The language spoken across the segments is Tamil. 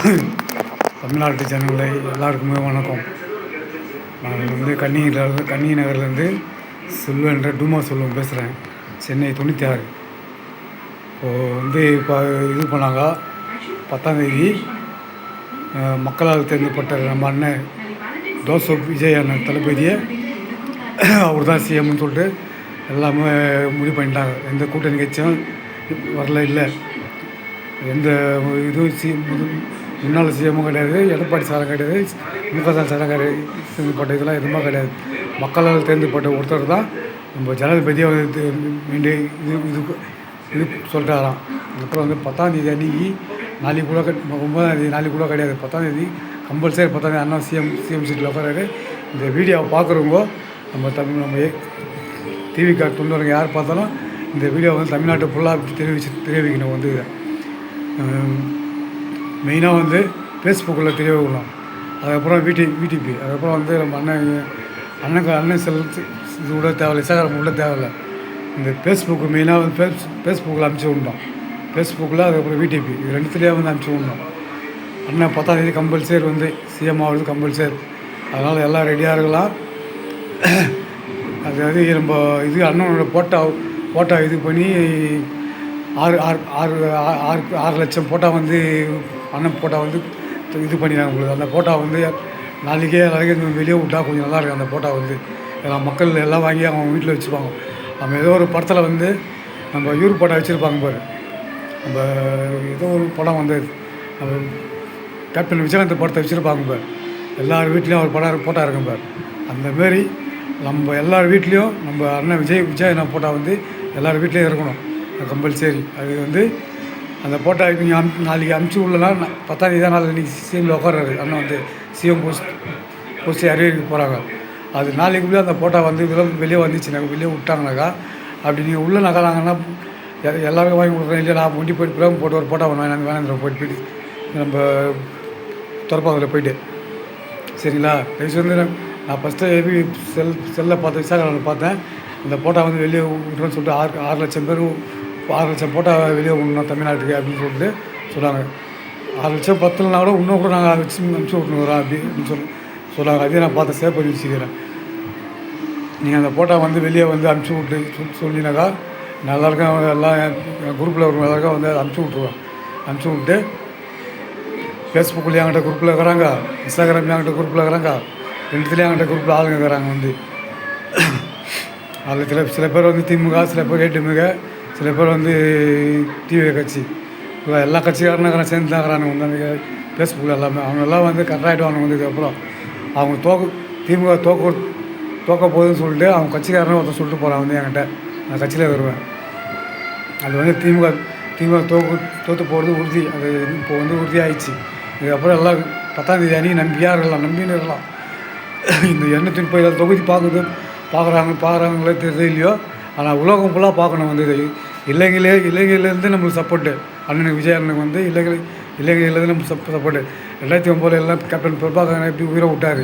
தமிழ்நாட்டு ஜனங்களை எல்லாருக்குமே வணக்கம். நான் வந்து கன்னி நகர்லேருந்து செல்வன்ற டூமா செல்வம் பேசுகிறேன். சென்னை 96. இப்போ இது பண்ணாங்க 10ஆம் தேதி மக்களால் தேர்ந்தெடுக்கப்பட்ட நம்ம அண்ணன் ஜோசப் விஜய் அண்ணன் தளபதியை அவர் தான் சிஎம்னு சொல்லிட்டு எல்லாமே முடிவு பண்ணிட்டாங்க. எந்த கூட்டணி கட்சியும் வரல, இல்லை எந்த இதுவும் முன்னாள் சிஎம்மும் கிடையாது, எடப்பாடி சாரம் கிடையாது, முகசால் சாரம் கிடையாது, தேர்ந்தெடுக்கப்பட்ட இதெல்லாம் எதுவுமே கிடையாது. மக்களால் தேர்ந்தெடுக்கப்பட்ட ஒருத்தர் தான் நம்ம ஜனாதிபதியை இது இது சொல்லிட்டாராம். அப்புறம் வந்து 10ஆம் தேதி அன்றைக்கி நாளைக்கு கூட 9ஆம் தேதி நாளைக்கு கூட கிடையாது, 10ஆம் தேதி கம்பல்சரி 10ஆம் தேதி அண்ணா சிஎம் சீட்டில் உட்காராரு. இந்த வீடியோவை பார்க்குறவங்க நம்ம டிவிக்கார் தொண்டவங்க யார் பார்த்தாலும் இந்த வீடியோ வந்து தமிழ்நாட்டு ஃபுல்லாக தெரிவிக்கணும். வந்து மெயினாக வந்து ஃபேஸ்புக்கில் தெரிய வைக்கணும். அதுக்கப்புறம் விடிபி, அதுக்கப்புறம் வந்து நம்ம அண்ணன் இது கூட தேவையில்லை, இன்ஸ்டாகிராம் கூட தேவையில்லை. இந்த ஃபேஸ்புக்கு மெயினாக வந்து ஃபேஸ்புக்கில் அனுப்பிச்சி விடணும். ஃபேஸ்புக்கில் அதுக்கப்புறம் விடிபி இது ரெண்டுத்துலேயே வந்து அனுப்பிச்சி விடணும். அண்ணன் 10ஆம் தேதி கம்பல்சரி வந்து சிஎம் ஆகிறது கம்பல்சரி. அதனால் எல்லாம் ரெடியாக இருக்கலாம். அதாவது நம்ம இது அண்ணனோட போட்டோ இது பண்ணி 6 லட்சம் போட்டோ வந்து அண்ணன் போட்டோ வந்து இது பண்ணிடுறாங்க. உங்களுக்கு அந்த போட்டோ வந்து நாளைக்கே வெளியே விட்டால் கொஞ்சம் நல்லாயிருக்கும். அந்த போட்டோ வந்து எல்லாம் மக்கள் எல்லாம் வாங்கி அவங்க வீட்டில் வச்சுருப்பாங்க. நம்ம ஏதோ ஒரு படத்தில் வந்து நம்ம போட்டோ வச்சுருப்பாங்க பாரு. நம்ம ஏதோ ஒரு படம் வந்து நம்ம கேப்டன் விஜயகாந்த் படத்தை வச்சுருப்பாங்க பாரு. எல்லார் வீட்லேயும் ஒரு போட்டோ இருக்கும் பாரு. அந்தமாரி நம்ம எல்லார் வீட்லேயும் நம்ம அண்ணன் விஜய் அண்ணன் போட்டோ வந்து எல்லார் வீட்லேயும் இருக்கணும் கம்பல்சரி. அது வந்து அந்த போட்டோ நீங்கள் நாளைக்கு அனுப்பிச்சி விடலன்னா 10ஆம் தேதி தான் நாளைக்கு சிஎம்மில் உட்கார்றாரு அண்ணன் வந்து சிஎம் போஸ்ட் அறிவிக்க போகிறாங்க. அது நாளைக்குள்ளே அந்த போட்டோ வந்து வெளியே வந்துச்சுனாக்கா, வெளியே விட்டாங்கனாக்கா, அப்படி நீங்கள் உள்ளனாக்கா நாங்கன்னா எல்லாருக்கும் வாங்கி கொடுக்குறேன். இல்லை நான் ஒண்டி போய்ட்டு பிரேம் போட்டு ஒரு போட்டோ ஒன்று வேணாந்திரம் போயிட்டு நம்ம துறப்பாதில் போயிட்டு சரிங்களா. தயவுசு வந்து நான் ஃபஸ்ட்டு செல்லில் பார்த்தேன், இன்ஸ்டாகிராமில் பார்த்தேன். அந்த போட்டோ வந்து வெளியே விட்றோன்னு சொல்லிட்டு 6 லட்சம் பேர் 6 லட்சம் போட்டோ வெளியே விடணும் தமிழ்நாட்டுக்கு அப்படின்னு சொல்லிட்டு சொன்னாங்க. 6 லட்சம் பத்தலைனா கூட இன்னும் கூட நாங்கள் வச்சு அனுப்பிச்சி விட்ணுறோம் அப்படின்னு சொன்னாங்க. அதையும் நான் பார்த்து சேவ் பண்ணி வச்சுக்கிறேன். நீங்கள் அந்த போட்டோ வந்து வெளியே வந்து அனுப்பிச்சி விட்டு சொல்லினாக்கா நல்லாயிருக்கும். எல்லாம் என் குரூப்பில் ஒரு எல்லாருக்கும் வந்து அனுப்பிச்சி விட்ருவேன். அனுப்பிச்சி விட்டு ஃபேஸ்புக்கில் என்கிட்ட குரூப்பில் இருக்கிறாங்க, இன்ஸ்டாகிராம் என்கிட்ட குரூப்பில் இருக்கிறாங்க, ரெண்டுத்துலேயும் என்கிட்ட குரூப்பில் ஆளுங்க இருக்கிறாங்க. வந்து அதில் சில பேர் வந்து திமுக, சில பேர் ஏடிஎம்கே, சில பேர் வந்து டிவி கட்சி, எல்லா கட்சிக்காரனும் சேர்ந்து தான் இருக்கிறாங்க. வந்து ஃபேஸ்புக்கில் எல்லாமே அவங்கெல்லாம் வந்து கரெக்டாகிடுவாங்க. வந்ததுக்கப்புறம் அவங்க திமுக தோக்க போகுதுன்னு சொல்லிட்டு அவங்க கட்சிக்காரனே ஒருத்தர் சொல்லிட்டு போகிறான் வந்து என்கிட்ட. நான் கட்சியில் வருவேன். அது வந்து திமுக தோற்று போகிறது உறுதி. அது இப்போ வந்து உறுதி ஆயிடுச்சு. இதுக்கப்புறம் எல்லாம் 10ஆம் தேதி அன்றைக்கி நம்பிக்கையாக இருக்கலாம், நம்பின்னு இருக்கலாம். இந்த 837 தொகுதி பார்க்குறாங்களே தெரியுது இல்லையோ, ஆனால் உலகம் ஃபுல்லாக பார்க்கணும். வந்து இலங்கையிலேருந்து நம்மளுக்கு சப்போர்ட்டு அண்ணனுக்கு விஜய் அண்ணனுக்கு வந்து இலங்கையிலேருந்து நம்மளுக்கு சப்போர்ட்டு. 2009 எல்லாம் கேப்டன் பிரபாகரன் எப்படி உயிரை விட்டார்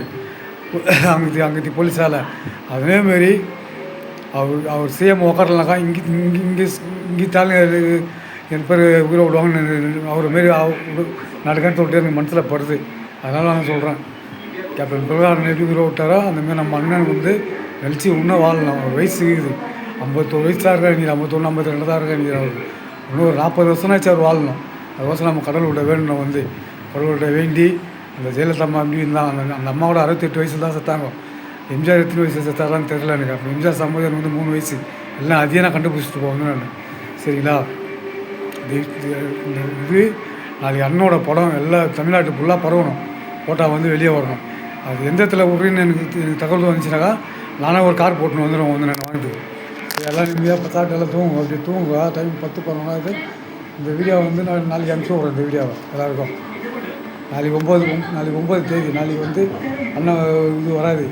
அங்கே போலீஸால். அதேமாரி அவர் சிஎம் உட்காரலாக்கா இங்கே தாங்க என் பேர் உயிரை விடுவாங்கன்னு அவர் மாரி நடக்கன்னு சொல்லிட்டு எனக்கு மனசில் படுது. அதனால் நான் சொல்கிறேன், கேப்டன் பிரபாகரன் எப்படி உயிரை விட்டாரோ அந்தமாரி நம்ம அண்ணன் வந்து நினச்சி இன்னும் வாழலாம். ஒரு வயசு இருக்குது, 51 வயசு தான் இருக்கா, நீங்கள் 51 52 தான் இருக்கா, நீங்கள் அவருக்கு இன்னும் ஒரு 40 வருஷம்னாச்சும் அவர் வாழணும். அதுக்கோசம் நம்ம கடவுள்கிட்ட வேணும். வந்து கடவுள்கிட்ட வேண்டி அந்த ஜெயலலிதா அம்மா அப்படி இருந்தாங்க. அந்த அம்மாவோட 68 வயசு தான் செத்தாங்க. எம்ஜிஆர் எத்தனை வயசு செத்தாரான்னு தெரியல எனக்கு. அப்போ எம்ஜிஆர் சம்பவம் வந்து 3 வயசு. எல்லாம் அதையே நான் கண்டுபிடிச்சிட்டு போவேன் நான். சரிங்களா. இது நாளைக்கு அண்ணனோட படம் எல்லாம் தமிழ்நாட்டு ஃபுல்லாக பரவணும். போட்டோ வந்து வெளியே வரணும். அது எந்த இடத்துல விட்றீன்னு எனக்கு தகவல் வந்துச்சுனாக்கா நானே ஒரு கார் போட்டுன்னு வந்துடுவோம். வந்து நான் வாங்கிட்டு எல்லாம் நிம்மதியாக 10 எல்லாம் தூங்குவோம். அப்படி தூங்குவா டைம் 10 11 இந்த வீடியோவை வந்து நான் நாளைக்கு அனுப்பிச்சி விட்றேன். இந்த வீடியோவை எல்லாருக்கும் நாளைக்கு 9 தேதி நாளைக்கு வந்து அண்ணன் இது வராது.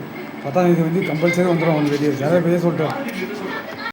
10ஆம் தேதி வந்து கம்பல்சரி வந்துடும். வந்து வெளியே ஜனாதிபதியே சொல்லிட்டேன்.